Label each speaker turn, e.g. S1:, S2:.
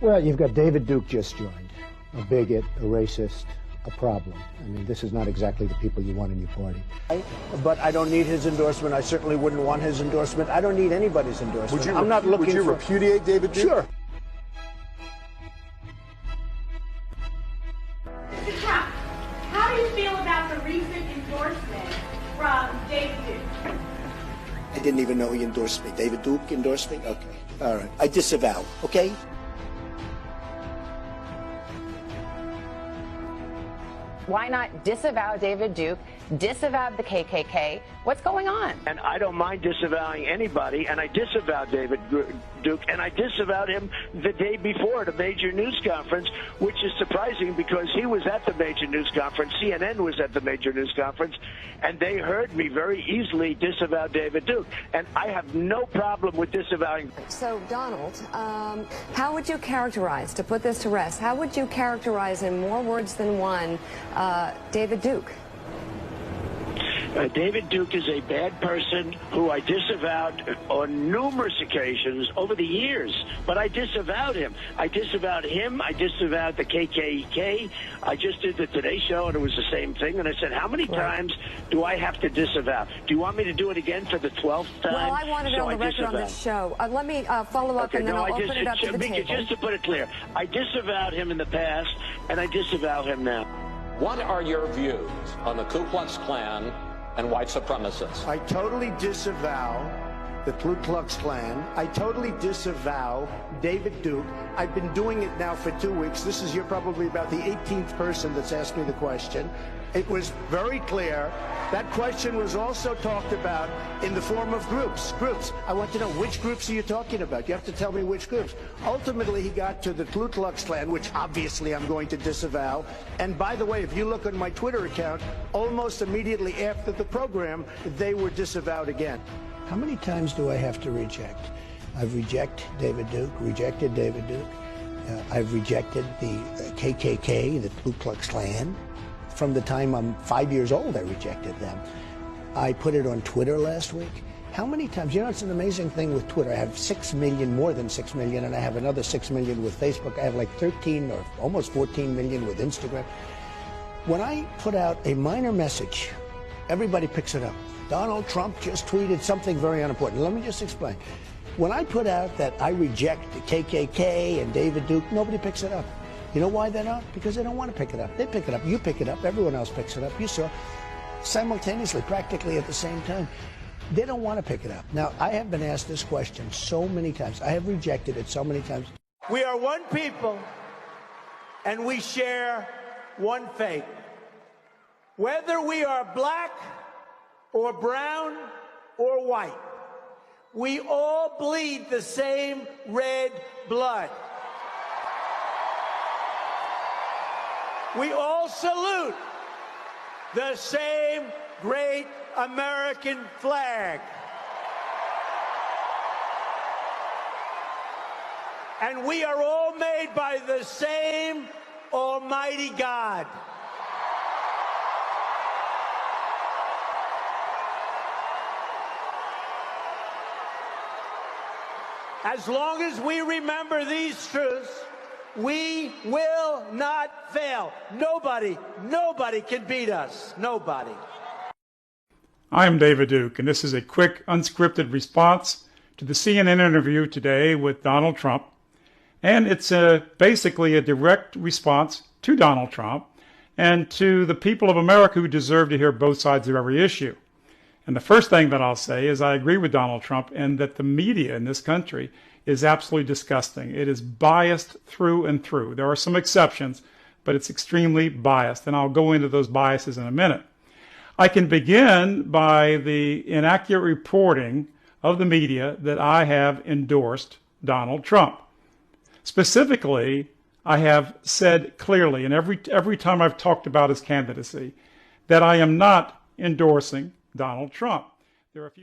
S1: Well, you've got David Duke just joined, a bigot, a racist, a problem. I mean, this is not exactly the people you want in your party.
S2: But I don't need his endorsement. I certainly wouldn't want his endorsement. I don't need anybody's endorsement.
S3: I'm not looking. Would you repudiate David Duke?
S2: Sure.
S4: Mr. Trump, how do you feel about the recent endorsement from David Duke?
S2: I didn't even know he endorsed me. David Duke endorsed me? Okay. All right. I disavow. Okay?
S5: Why not disavow David Duke, disavow the KKK? What's going on?
S6: And I don't mind disavowing anybody, and I disavowed David Duke, and I disavowed him the day before at a major news conference, which is surprising because he was at the major news conference, CNN was at the major news conference, and they heard me very easily disavow David Duke. And I have no problem with disavowing.
S7: So, Donald, how would you characterize, to put this to rest, how would you characterize in more words than one David Duke?
S6: David Duke is a bad person who I disavowed on numerous occasions over the years, but I disavowed him. I disavowed him. I disavowed the KKK. I just did the Today Show, and it was the same thing. And I said, how many times do I have to disavow? Do you want me to do it again for the 12th time?
S7: Well, I want it on the record on this show. Let me follow up, and then I'll open it up to the table.
S6: Just to put it clear, I disavowed him in the past, and I disavow him now.
S8: What are your views on the Ku Klux Klan and white supremacists?
S2: I totally disavow the Ku Klux Klan. I totally disavow David Duke. I've been doing it now for 2 weeks. You're probably about the 18th person that's asked me the question. It was very clear. That question was also talked about in the form of groups. I want to know, which groups are you talking about? You have to tell me which groups. Ultimately, he got to the Ku Klux Klan, which obviously I'm going to disavow. And by the way, if you look on my Twitter account, almost immediately after the program, they were disavowed again. How many times do I have to reject? I've rejected David Duke. I've rejected the KKK, the Ku Klux Klan. From the time I'm 5 years old, I rejected them. I put it on Twitter last week. How many times? You know, it's an amazing thing with Twitter. I have 6 million, more than 6 million, and I have another 6 million with Facebook. I have like 13 or almost 14 million with Instagram. When I put out a minor message, everybody picks it up. Donald Trump just tweeted something very unimportant. Let me just explain. When I put out that I reject the KKK and David Duke, nobody picks it up. You know why they're not? Because they don't want to pick it up. They pick it up. You pick it up. Everyone else picks it up. You saw simultaneously, practically at the same time. They don't want to pick it up. Now, I have been asked this question so many times. I have rejected it so many times. We are one people, and we share one fate. Whether we are black or brown or white, we all bleed the same red blood. We all salute the same great American flag. And we are all made by the same Almighty God. As long as we remember these truths, we will not fail. Nobody can beat us. Nobody.
S9: I am David Duke, and this is a quick, unscripted response to the CNN interview today with Donald Trump. And it's basically a direct response to Donald Trump and to the people of America who deserve to hear both sides of every issue. And the first thing that I'll say is I agree with Donald Trump and that the media in this country is absolutely disgusting. It is biased through and through. There are some exceptions, but it's extremely biased, and I'll go into those biases in a minute. I can begin by the inaccurate reporting of the media that I have endorsed Donald Trump. Specifically, I have said clearly, and every time I've talked about his candidacy, that I am not endorsing Donald Trump. There are a few